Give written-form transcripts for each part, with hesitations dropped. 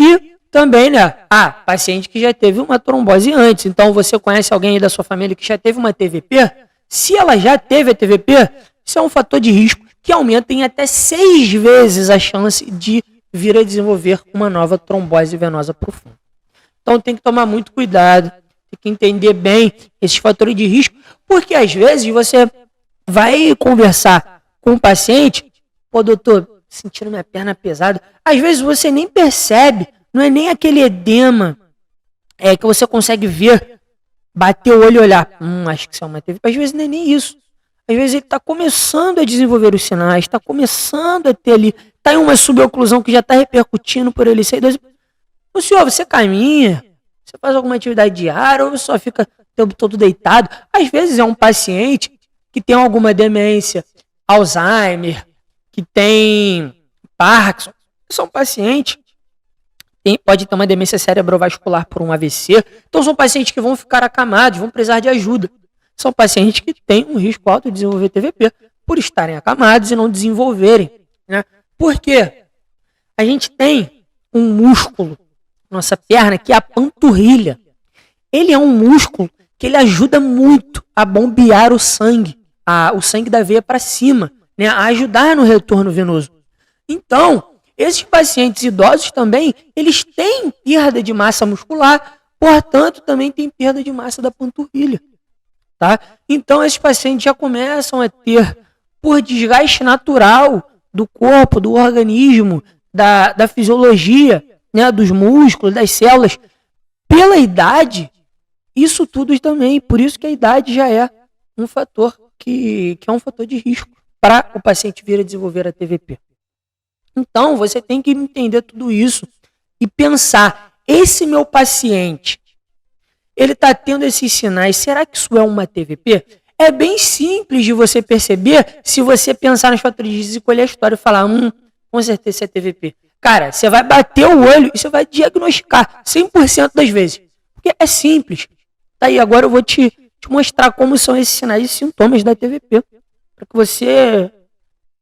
E também, né, paciente que já teve uma trombose antes. Então, você conhece alguém aí da sua família que já teve uma TVP? Se ela já teve a TVP, isso é um fator de risco que aumenta em até 6 vezes a chance de vir a desenvolver uma nova trombose venosa profunda. Então, tem que tomar muito cuidado, tem que entender bem esses fatores de risco, porque às vezes você vai conversar com o paciente, pô, doutor, sentindo minha perna pesada, às vezes você nem percebe, não é nem aquele edema que você consegue ver, bater o olho e olhar, acho que isso é uma TVP. Às vezes não é nem isso. Às vezes ele está começando a desenvolver os sinais, está começando a ter ali, está em uma suboclusão que já está repercutindo por ele. O senhor, você caminha, você faz alguma atividade diária ou só fica o tempo todo deitado? Às vezes é um paciente que tem alguma demência, Alzheimer, que tem Parkinson. São pacientes pode ter uma demência cerebrovascular por um AVC. Então são pacientes que vão ficar acamados, vão precisar de ajuda. São pacientes que têm um risco alto de desenvolver TVP por estarem acamados e não desenvolverem, né? Por quê? A gente tem um músculo na nossa perna que é a panturrilha. Ele é um músculo que ele ajuda muito a bombear o sangue da veia para cima, né? A ajudar no retorno venoso. Então, esses pacientes idosos também, eles têm perda de massa muscular, portanto, também têm perda de massa da panturrilha. Tá? Então, esses pacientes já começam a ter, por desgaste natural do corpo, do organismo, da fisiologia, né, dos músculos, das células, pela idade, isso tudo também. Por isso que a idade já é um fator que é um fator de risco para o paciente vir a desenvolver a TVP. Então, você tem que entender tudo isso e pensar, esse meu paciente, ele está tendo esses sinais, será que isso é uma TVP? É bem simples de você perceber se você pensar nos fatores de risco e colher a história e falar, com certeza isso é TVP. Cara, você vai bater o olho e você vai diagnosticar 100% das vezes. Porque é simples. Tá aí, agora eu vou te mostrar como são esses sinais e sintomas da TVP. Para que você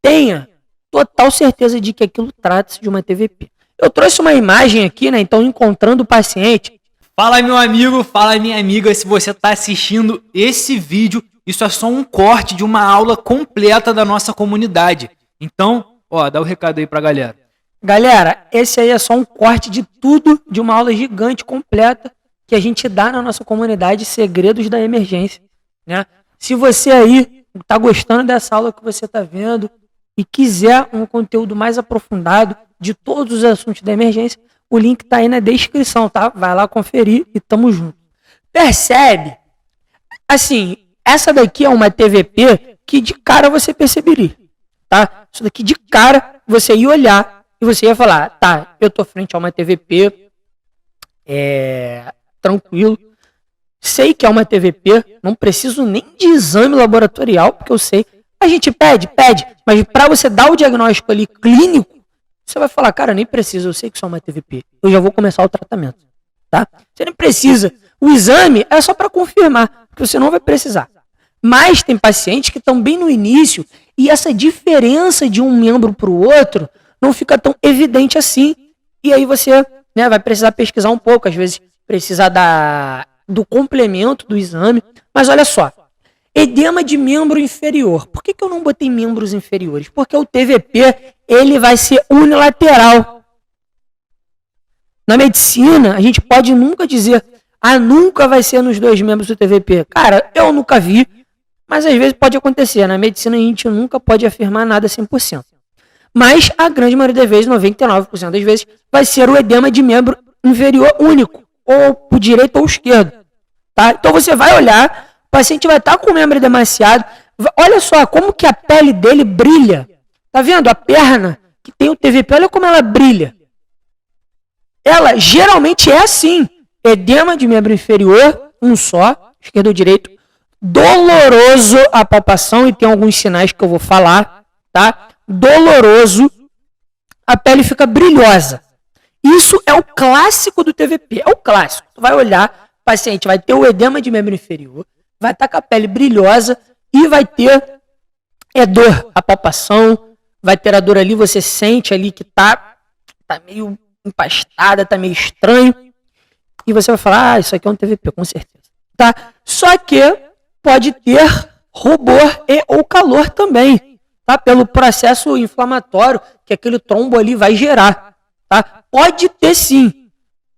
tenha total certeza de que aquilo trata-se de uma TVP. Eu trouxe uma imagem aqui, né? Então, encontrando o paciente. Fala, meu amigo, fala, minha amiga. Se você está assistindo esse vídeo, isso é só um corte de uma aula completa da nossa comunidade. Então, dá o recado aí pra galera. Galera, esse aí é só um corte de tudo, de uma aula gigante, completa, que a gente dá na nossa comunidade Segredos da Emergência, né? Se você aí está gostando dessa aula que você está vendo e quiser um conteúdo mais aprofundado de todos os assuntos da emergência, o link está aí na descrição, tá? Vai lá conferir e tamo junto. Percebe? Assim, essa daqui é uma TVP que de cara você perceberia, tá? Isso daqui de cara você ia olhar e você ia falar, tá, eu tô frente a uma TVP, tranquilo, sei que é uma TVP, não preciso nem de exame laboratorial, porque eu sei. A gente pede, mas para você dar o diagnóstico ali clínico, você vai falar, cara, nem precisa, eu sei que isso é uma TVP, eu já vou começar o tratamento, tá? Você nem precisa. O exame é só para confirmar, porque você não vai precisar. Mas tem pacientes que estão bem no início e essa diferença de um membro para o outro não fica tão evidente assim. E aí você, né, vai precisar pesquisar um pouco, às vezes precisa do complemento do exame. Mas olha só, edema de membro inferior. Por que eu não botei membros inferiores? Porque o TVP, ele vai ser unilateral. Na medicina, a gente pode nunca dizer, nunca vai ser nos dois membros do TVP. Cara, eu nunca vi, mas às vezes pode acontecer. Na medicina, a gente nunca pode afirmar nada 100%. Mas a grande maioria das vezes, 99% das vezes, vai ser o edema de membro inferior único, ou por direito ou esquerdo. Tá? Então você vai olhar, o paciente vai estar com o membro demasiado. Olha só como que a pele dele brilha. Tá vendo? A perna que tem o TVP, olha como ela brilha. Ela geralmente é assim. Edema de membro inferior, um só, esquerdo ou direito. Doloroso a palpação, e tem alguns sinais que eu vou falar, tá? Doloroso, a pele fica brilhosa. Isso é o clássico do TVP, é o clássico. Tu vai olhar, o paciente vai ter o edema de membro inferior, vai estar com a pele brilhosa e vai ter dor, a palpação, vai ter a dor ali, você sente ali que tá meio empastada, tá meio estranho. E você vai falar, isso aqui é um TVP, com certeza. Tá? Só que pode ter rubor e ou calor também, tá? Pelo processo inflamatório que aquele trombo ali vai gerar, tá? Pode ter sim.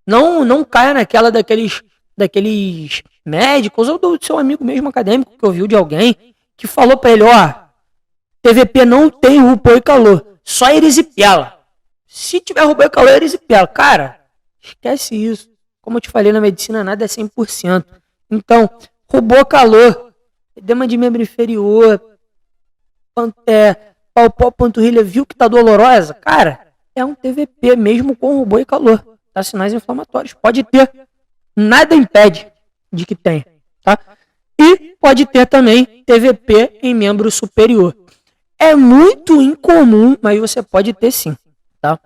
Não caia naquela daqueles médicos ou do seu amigo mesmo acadêmico que ouviu de alguém que falou para ele, TVP não tem rubor e calor, só erisipela. Se tiver rubor e calor, é erisipela. Cara, esquece isso. Como eu te falei, na medicina nada é 100%. Então, rubor, calor, edema de membro inferior, palpou, panturrilha, viu que tá dolorosa? Cara, é um TVP mesmo com rubor e calor. Tá? Sinais inflamatórios. Pode ter. Nada impede de que tenha. Tá? E pode ter também TVP em membro superior. É muito incomum, mas você pode ter sim. Tá?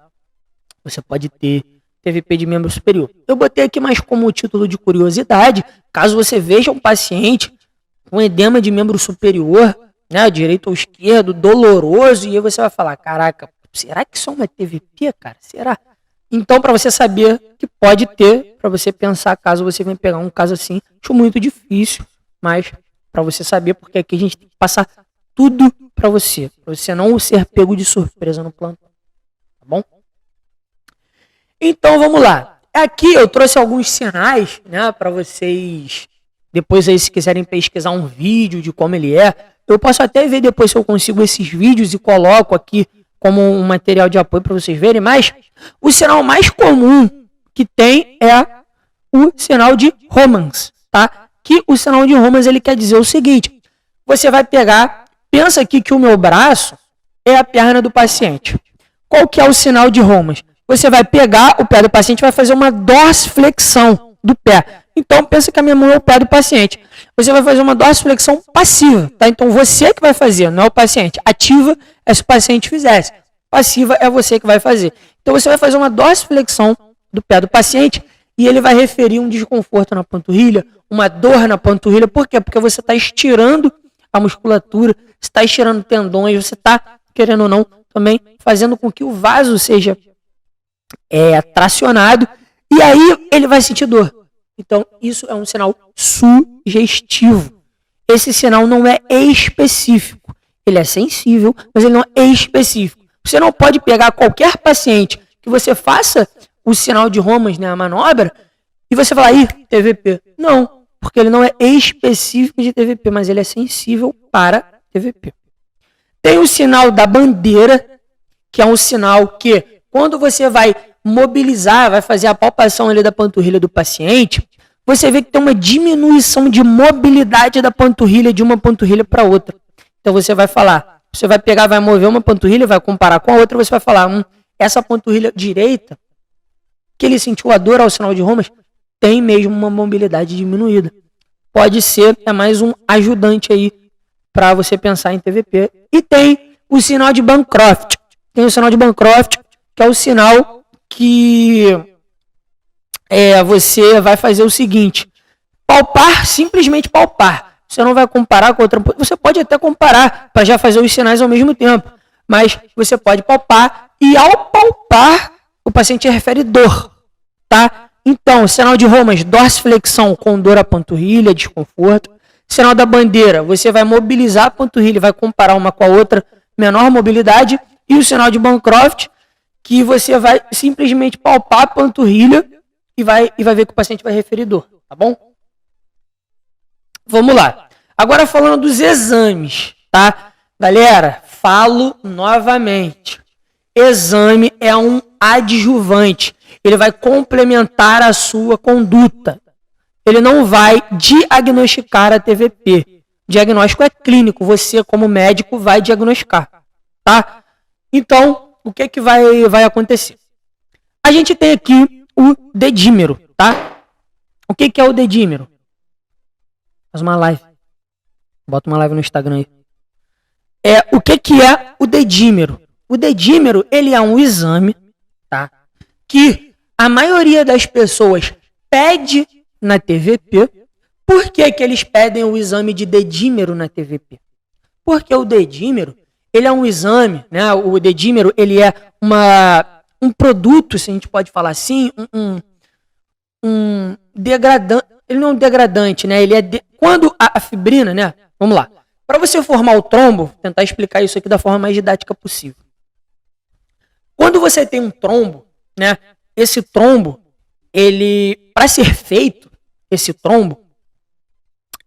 Você pode ter TVP de membro superior. Eu botei aqui mais como título de curiosidade, caso você veja um paciente com edema de membro superior, né, direito ou esquerdo, doloroso, e aí você vai falar, caraca, será que isso é uma TVP, cara? Será? Então, para você saber que pode ter, para você pensar, caso você venha pegar um caso assim, acho muito difícil, mas para você saber, porque aqui a gente tem que passar tudo para você não ser pego de surpresa no plantão, tá bom? Então, vamos lá. Aqui eu trouxe alguns sinais, né, para vocês, depois aí se quiserem pesquisar um vídeo de como ele é, eu posso até ver depois se eu consigo esses vídeos e coloco aqui como um material de apoio para vocês verem, mas o sinal mais comum que tem é o sinal de Romans, tá? Que o sinal de Romans ele quer dizer o seguinte, você vai pegar, pensa aqui que o meu braço é a perna do paciente. Qual que é o sinal de Romans? Você vai pegar o pé do paciente e vai fazer uma dorsiflexão do pé. Então, pensa que a minha mão é o pé do paciente. Você vai fazer uma dorsiflexão passiva, tá? Então, você que vai fazer, não é o paciente. Ativa é se o paciente fizesse. Passiva é você que vai fazer. Então, você vai fazer uma dorsiflexão do pé do paciente e ele vai referir um desconforto na panturrilha, uma dor na panturrilha. Por quê? Porque você está estirando a musculatura, você está estirando tendões, você está, querendo ou não, também fazendo com que o vaso seja tracionado e aí ele vai sentir dor. Então, isso é um sinal sugestivo. Esse sinal não é específico. Ele é sensível, mas ele não é específico. Você não pode pegar qualquer paciente que você faça o sinal de Romans, né, a manobra, e você falar, TVP. Não, porque ele não é específico de TVP, mas ele é sensível para TVP. Tem o sinal da bandeira, que é um sinal que, quando você vai mobilizar, vai fazer a palpação ali da panturrilha do paciente, você vê que tem uma diminuição de mobilidade da panturrilha de uma panturrilha para outra. Então você vai falar, você vai pegar, vai mover uma panturrilha, vai comparar com a outra, você vai falar, essa panturrilha direita, que ele sentiu a dor ao sinal de Romans, tem mesmo uma mobilidade diminuída. Pode ser, é mais um ajudante aí para você pensar em TVP. E tem o sinal de Bancroft. Tem o sinal de Bancroft, que é o sinal que você vai fazer o seguinte, palpar, simplesmente palpar. Você não vai comparar com outra, você pode até comparar para já fazer os sinais ao mesmo tempo, mas você pode palpar e ao palpar o paciente refere dor, tá? Então, sinal de Romans, dorsiflexão com dor à panturrilha, desconforto. Sinal da bandeira, você vai mobilizar a panturrilha, vai comparar uma com a outra, menor mobilidade. E o sinal de Bancroft, que você vai simplesmente palpar a panturrilha e vai ver que o paciente vai referir dor, tá bom? Vamos lá. Agora falando dos exames, tá? Galera, falo novamente. Exame é um adjuvante. Ele vai complementar a sua conduta. Ele não vai diagnosticar a TVP. Diagnóstico é clínico. Você, como médico, vai diagnosticar, tá? Então, o que vai acontecer? A gente tem aqui o dedímero, tá? O que é o dedímero? Faz uma live. Bota uma live no Instagram aí. O que é o dedímero? O dedímero, ele é um exame, tá? Que a maioria das pessoas pede na TVP. Por que eles pedem o exame de dedímero na TVP? Porque o dedímero, ele é um exame, né? O dedímero, ele é um produto, se a gente pode falar assim, um degradante. Ele não é um degradante, né? Ele é quando a fibrina, né? Vamos lá. Para você formar o trombo, vou tentar explicar isso aqui da forma mais didática possível. Quando você tem um trombo, né? Esse trombo, ele, para ser feito, esse trombo,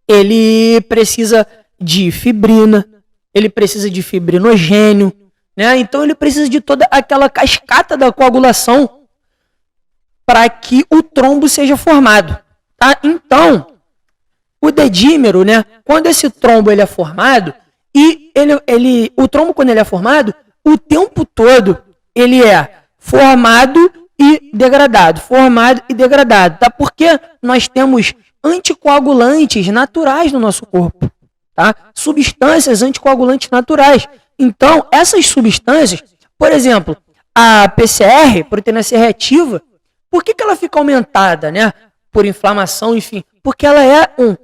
ele precisa de fibrina, ele precisa de fibrinogênio, né? Então ele precisa de toda aquela cascata da coagulação para que o trombo seja formado, tá? Então, o dedímero, né? Quando esse trombo ele é formado, e o trombo quando ele é formado, o tempo todo ele é formado e degradado, tá? Porque nós temos anticoagulantes naturais no nosso corpo, tá? Substâncias anticoagulantes naturais. Então, essas substâncias, por exemplo, a PCR, proteína C reativa, por que ela fica aumentada, né? Por inflamação, enfim, porque ela é um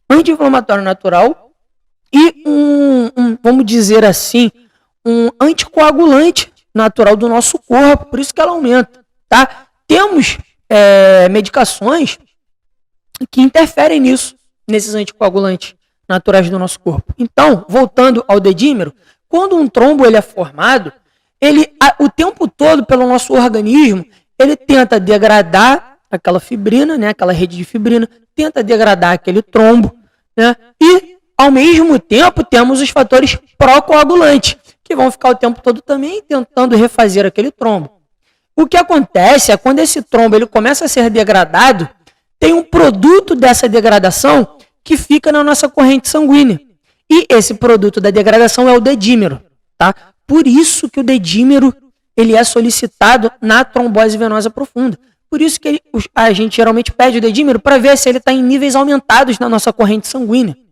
anti-inflamatório natural e vamos dizer assim, um anticoagulante natural do nosso corpo, por isso que ela aumenta, tá? Temos medicações que interferem nisso, nesses anticoagulantes naturais do nosso corpo. Então, voltando ao dedímero, quando um trombo ele é formado, o tempo todo pelo nosso organismo, ele tenta degradar aquela fibrina, né, aquela rede de fibrina, tenta degradar aquele trombo, né, e ao mesmo tempo temos os fatores pró-coagulantes, que vão ficar o tempo todo também tentando refazer aquele trombo. O que acontece é quando esse trombo ele começa a ser degradado, tem um produto dessa degradação que fica na nossa corrente sanguínea. E esse produto da degradação é o dedímero, tá? Por isso que o dedímero ele é solicitado na trombose venosa profunda. Por isso que a gente geralmente pede o dedímero para ver se ele está em níveis aumentados na nossa corrente sanguínea.